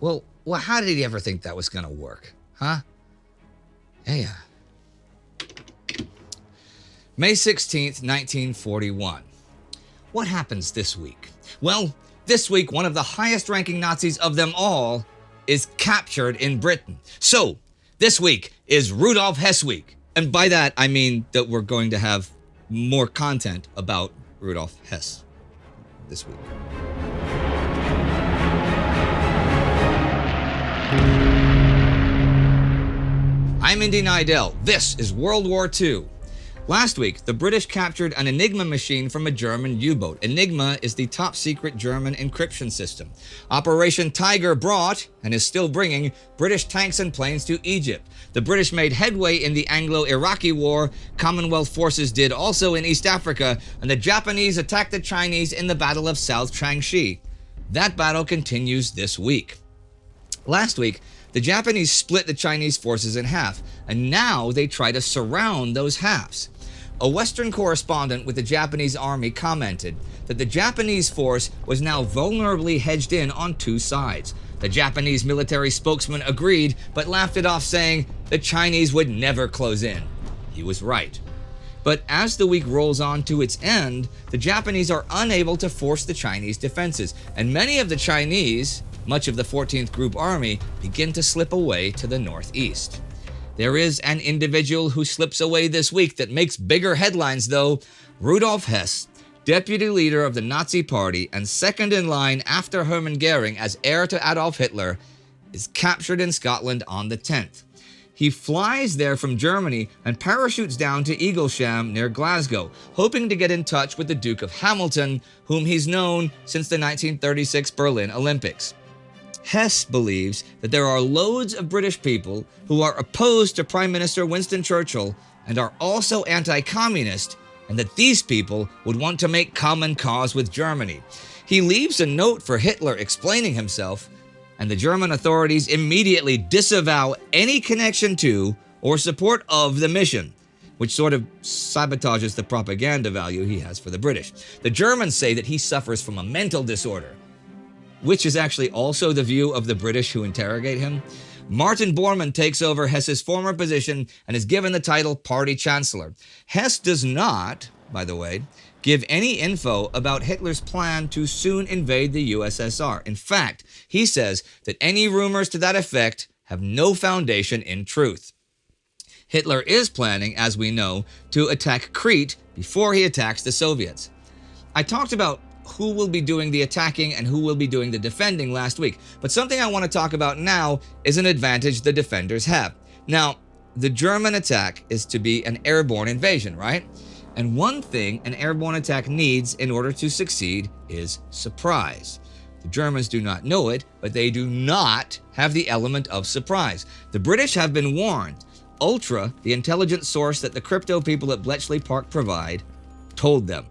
Well, how did he ever think that was going to work? Huh? Yeah. May 16th, 1941. What happens this week? Well, this week, one of the highest-ranking Nazis of them all is captured in Britain. So, this week is Rudolf Hess week. And by that, I mean that we're going to have more content about Rudolf Hess this week. I'm Indy Neidell. This is World War II. Last week, the British captured an Enigma machine from a German U-boat. Enigma is the top-secret German encryption system. Operation Tiger brought, and is still bringing, British tanks and planes to Egypt. The British made headway in the Anglo-Iraqi War, Commonwealth forces did also in East Africa, and the Japanese attacked the Chinese in the Battle of South Changshi. That battle continues this week. Last week, the Japanese split the Chinese forces in half, and now they try to surround those halves. A Western correspondent with the Japanese army commented that the Japanese force was now vulnerably hedged in on two sides. The Japanese military spokesman agreed, but laughed it off, saying the Chinese would never close in. He was right. But as the week rolls on to its end, the Japanese are unable to force the Chinese defenses, and many of the Chinese, much of the 14th Group Army, begin to slip away to the northeast. There is an individual who slips away this week that makes bigger headlines, though. Rudolf Hess, deputy leader of the Nazi Party and second in line after Hermann Goering as heir to Adolf Hitler, is captured in Scotland on the 10th. He flies there from Germany and parachutes down to Eaglesham near Glasgow, hoping to get in touch with the Duke of Hamilton, whom he's known since the 1936 Berlin Olympics. Hess believes that there are loads of British people who are opposed to Prime Minister Winston Churchill and are also anti-communist, and that these people would want to make common cause with Germany. He leaves a note for Hitler explaining himself, and the German authorities immediately disavow any connection to or support of the mission, which sort of sabotages the propaganda value he has for the British. The Germans say that he suffers from a mental disorder, which is actually also the view of the British who interrogate him. Martin Bormann takes over Hess's former position and is given the title Party Chancellor. Hess does not, by the way, give any info about Hitler's plan to soon invade the USSR. In fact, he says that any rumors to that effect have no foundation in truth. Hitler is planning, as we know, to attack Crete before he attacks the Soviets. I talked about who will be doing the attacking and who will be doing the defending last week, but something I want to talk about now is an advantage the defenders have. Now, the German attack is to be an airborne invasion, right? And one thing an airborne attack needs in order to succeed is surprise. The Germans do not know it, but they do not have the element of surprise. The British have been warned. Ultra, the intelligence source that the crypto people at Bletchley Park provide, told them.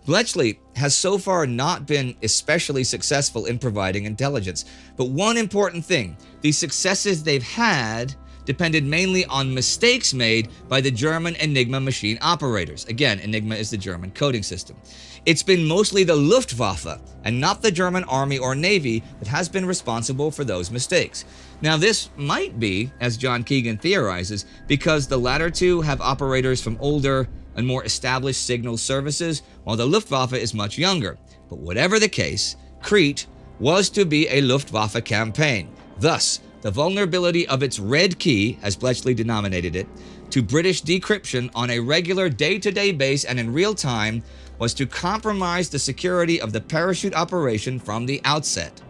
Bletchley has so far not been especially successful in providing intelligence, but one important thing, the successes they've had depended mainly on mistakes made by the German Enigma machine operators. Again, Enigma is the German coding system. It's been mostly the Luftwaffe and not the German Army or Navy that has been responsible for those mistakes. Now, this might be, as John Keegan theorizes, because the latter two have operators from older and more established signal services, while the Luftwaffe is much younger. But whatever the case, Crete was to be a Luftwaffe campaign. Thus, the vulnerability of its red key, as Bletchley denominated it, to British decryption on a regular day-to-day base and in real time was to compromise the security of the parachute operation from the outset.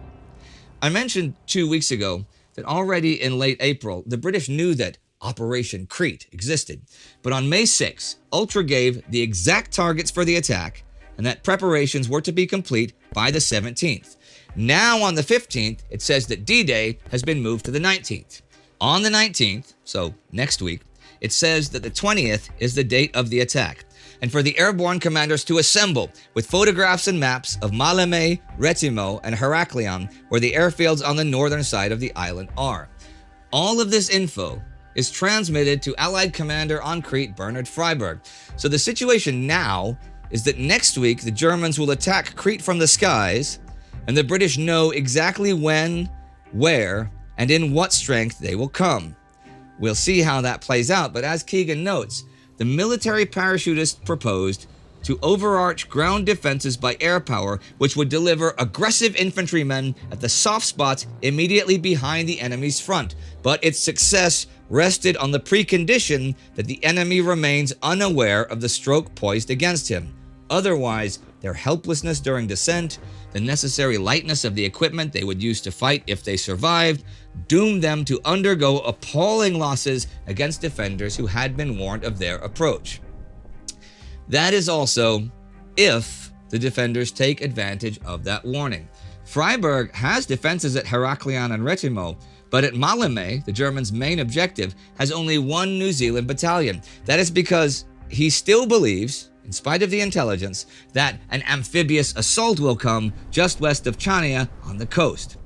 I mentioned 2 weeks ago that already in late April, the British knew that Operation Crete existed. But on May 6, Ultra gave the exact targets for the attack and that preparations were to be complete by the 17th. Now on the 15th, it says that D-Day has been moved to the 19th. On the 19th, so next week, it says that the 20th is the date of the attack, and for the airborne commanders to assemble with photographs and maps of Maleme, Retimo, and Heraklion, where the airfields on the northern side of the island are. All of this info is transmitted to Allied commander on Crete, Bernhard Freiberg. So the situation now is that next week the Germans will attack Crete from the skies, and the British know exactly when, where, and in what strength they will come. We'll see how that plays out, but as Keegan notes, the military parachutists proposed to overarch ground defenses by air power, which would deliver aggressive infantrymen at the soft spots immediately behind the enemy's front. But its success rested on the precondition that the enemy remains unaware of the stroke poised against him. Otherwise, their helplessness during descent, the necessary lightness of the equipment they would use to fight if they survived, doomed them to undergo appalling losses against defenders who had been warned of their approach. That is also if the defenders take advantage of that warning. Freiburg has defenses at Heraklion and Retimo, but at Maleme, the Germans' main objective, has only one New Zealand battalion. That is because he still believes, in spite of the intelligence, that an amphibious assault will come just west of Chania on the coast.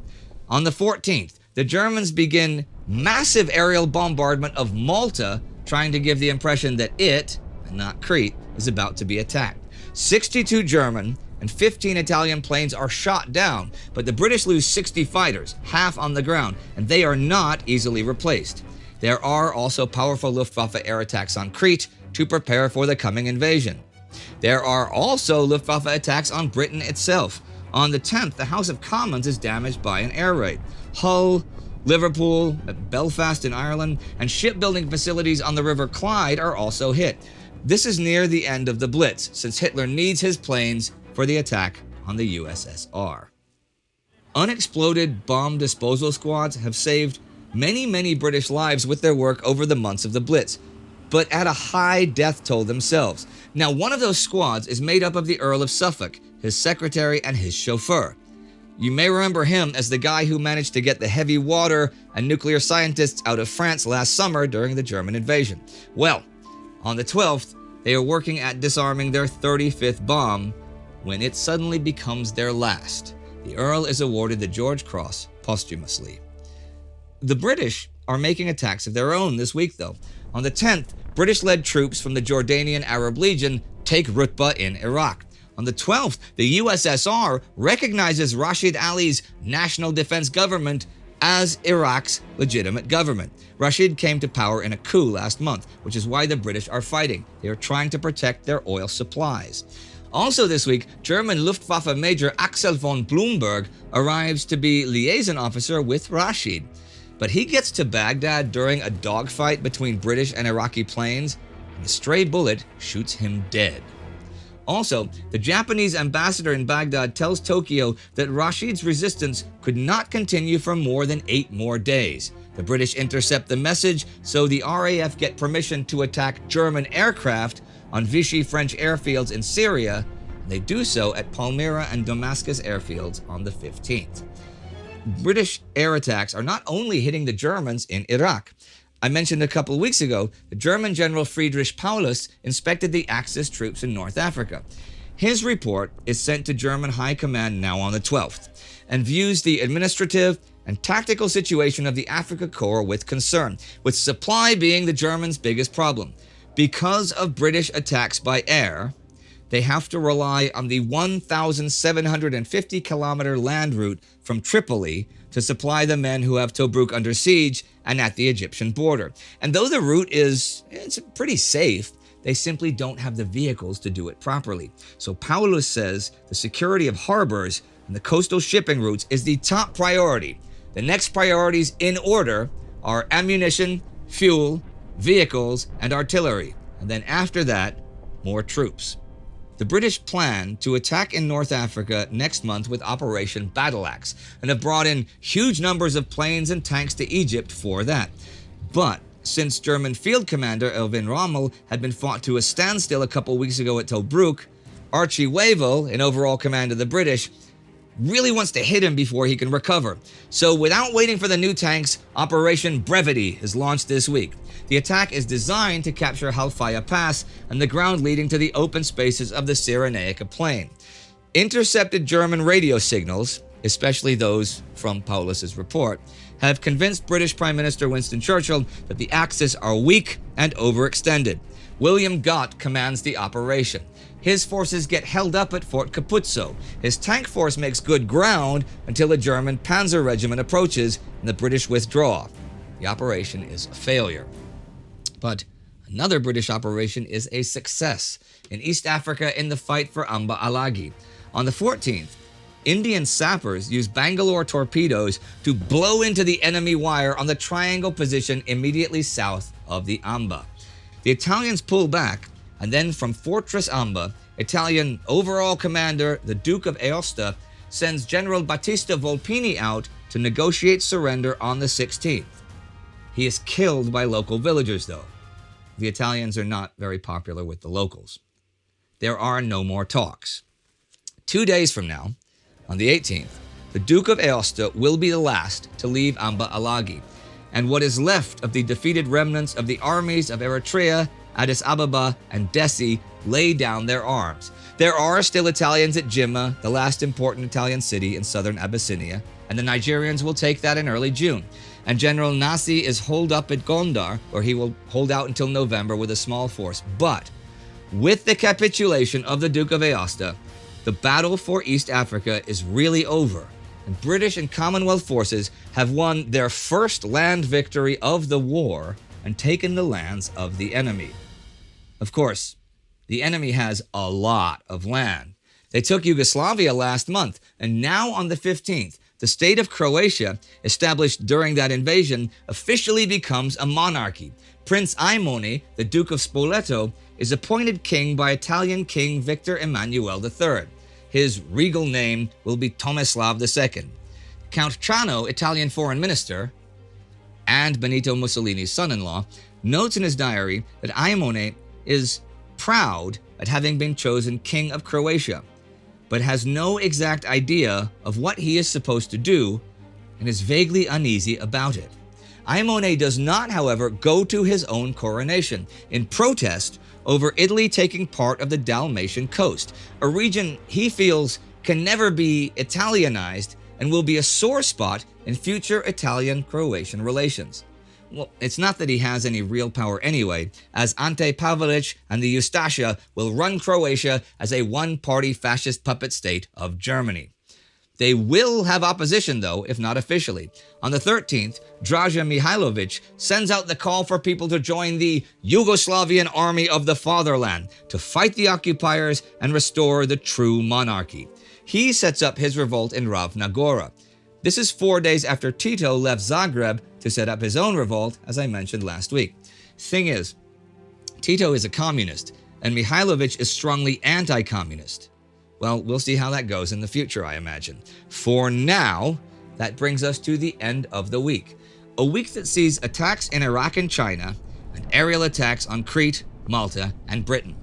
On the 14th, the Germans begin massive aerial bombardment of Malta, trying to give the impression that it, and not Crete, is about to be attacked. 62 German and 15 Italian planes are shot down, but the British lose 60 fighters, half on the ground, and they are not easily replaced. There are also powerful Luftwaffe air attacks on Crete to prepare for the coming invasion. There are also Luftwaffe attacks on Britain itself. On the 10th, the House of Commons is damaged by an air raid. Hull, Liverpool, Belfast in Ireland, and shipbuilding facilities on the River Clyde are also hit. This is near the end of the Blitz, since Hitler needs his planes for the attack on the USSR. Unexploded bomb disposal squads have saved many British lives with their work over the months of the Blitz, but at a high death toll themselves. Now, one of those squads is made up of the Earl of Suffolk, his secretary, and his chauffeur. You may remember him as the guy who managed to get the heavy water and nuclear scientists out of France last summer during the German invasion. Well, on the 12th, they are working at disarming their 35th bomb when it suddenly becomes their last. The Earl is awarded the George Cross posthumously. The British are making attacks of their own this week, though. On the 10th, British-led troops from the Jordanian Arab Legion take Rutba in Iraq. On the 12th, the USSR recognizes Rashid Ali's National Defense Government as Iraq's legitimate government. Rashid came to power in a coup last month, which is why the British are fighting. They are trying to protect their oil supplies. Also this week, German Luftwaffe Major Axel von Blumberg arrives to be liaison officer with Rashid. But he gets to Baghdad during a dogfight between British and Iraqi planes, and a stray bullet shoots him dead. Also, the Japanese ambassador in Baghdad tells Tokyo that Rashid's resistance could not continue for more than 8 more days. The British intercept the message, so the RAF get permission to attack German aircraft on Vichy French airfields in Syria, and they do so at Palmyra and Damascus airfields on the 15th. British air attacks are not only hitting the Germans in Iraq. I mentioned a couple of weeks ago, the German General Friedrich Paulus inspected the Axis troops in North Africa. His report is sent to German High Command now on the 12th, and views the administrative and tactical situation of the Africa Corps with concern, with supply being the Germans' biggest problem. Because of British attacks by air, they have to rely on the 1,750-kilometer land route from Tripoli to supply the men who have Tobruk under siege and at the Egyptian border. And though the route it's pretty safe, they simply don't have the vehicles to do it properly. So Paulus says the security of harbors and the coastal shipping routes is the top priority. The next priorities in order are ammunition, fuel, vehicles, and artillery. And then after that, more troops. The British plan to attack in North Africa next month with Operation Battle Axe, and have brought in huge numbers of planes and tanks to Egypt for that. But since German Field Commander Erwin Rommel had been fought to a standstill a couple weeks ago at Tobruk, Archie Wavell, in overall command of the British, really wants to hit him before he can recover. So without waiting for the new tanks, Operation Brevity is launched this week. The attack is designed to capture Halfaya Pass and the ground leading to the open spaces of the Cyrenaica Plain. Intercepted German radio signals, especially those from Paulus's report, have convinced British Prime Minister Winston Churchill that the Axis are weak and overextended. William Gott commands the operation. His forces get held up at Fort Capuzzo. His tank force makes good ground until a German panzer regiment approaches and the British withdraw. The operation is a failure. But another British operation is a success in East Africa in the fight for Amba Alagi. On the 14th, Indian sappers used Bangalore torpedoes to blow into the enemy wire on the triangle position immediately south of the Amba. The Italians pull back, and then from Fortress Amba, Italian overall commander, the Duke of Aosta, sends General Battista Volpini out to negotiate surrender on the 16th. He is killed by local villagers, though. The Italians are not very popular with the locals. There are no more talks. 2 days from now, on the 18th, the Duke of Aosta will be the last to leave Amba Alagi, and what is left of the defeated remnants of the armies of Eritrea, Addis Ababa, and Dessie lay down their arms. There are still Italians at Jimma, the last important Italian city in southern Abyssinia, and the Nigerians will take that in early June. And General Nasi is holed up at Gondar, where he will hold out until November with a small force. But with the capitulation of the Duke of Aosta, the battle for East Africa is really over, and British and Commonwealth forces have won their first land victory of the war and taken the lands of the enemy. Of course, the enemy has a lot of land. They took Yugoslavia last month, and now on the 15th, the state of Croatia, established during that invasion, officially becomes a monarchy. Prince Aimone, the Duke of Spoleto, is appointed king by Italian King Victor Emmanuel III. His regal name will be Tomislav II. Count Trano, Italian foreign minister, and Benito Mussolini's son-in-law, notes in his diary that Aimone is proud at having been chosen king of Croatia, but has no exact idea of what he is supposed to do and is vaguely uneasy about it. Aimone does not, however, go to his own coronation in protest over Italy taking part of the Dalmatian coast, a region he feels can never be Italianized and will be a sore spot in future Italian-Croatian relations. Well, it's not that he has any real power anyway, as Ante Pavelic and the Ustasha will run Croatia as a one-party fascist puppet state of Germany. They will have opposition, though, if not officially. On the 13th, Draža Mihailović sends out the call for people to join the Yugoslavian Army of the Fatherland to fight the occupiers and restore the true monarchy. He sets up his revolt in Ravna Gora. This is 4 days after Tito left Zagreb to set up his own revolt, as I mentioned last week. Thing is, Tito is a communist, and Mihailović is strongly anti-communist. Well, we'll see how that goes in the future, I imagine. For now, that brings us to the end of the week. A week that sees attacks in Iraq and China, and aerial attacks on Crete, Malta, and Britain.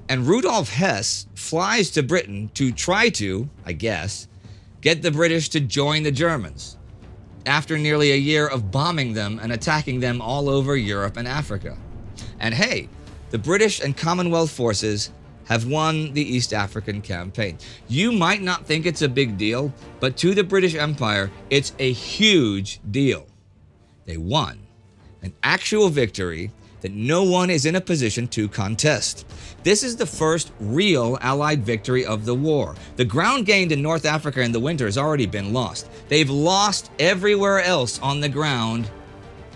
And Rudolf Hess flies to Britain to try to, I guess, get the British to join the Germans, after nearly a year of bombing them and attacking them all over Europe and Africa. And hey, the British and Commonwealth forces have won the East African campaign. You might not think it's a big deal, but to the British Empire, it's a huge deal. They won an actual victory that no one is in a position to contest. This is the first real Allied victory of the war. The ground gained in North Africa in the winter has already been lost. They've lost everywhere else on the ground,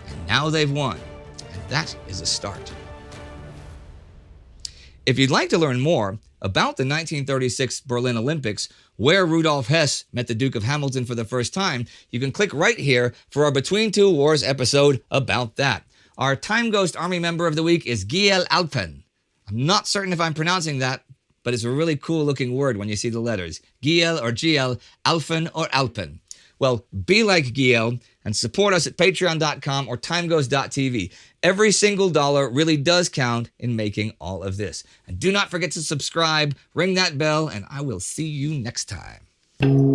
and now they've won. And that is a start. If you'd like to learn more about the 1936 Berlin Olympics, where Rudolf Hess met the Duke of Hamilton for the first time, you can click right here for our Between Two Wars episode about that. Our Time Ghost Army member of the week is Giel Alpen. I'm not certain if I'm pronouncing that, but it's a really cool looking word when you see the letters. Giel or Giel, Alfen or Alpen. Well, be like Giel and support us at patreon.com or timeghost.tv. Every single dollar really does count in making all of this. And do not forget to subscribe, ring that bell, and I will see you next time.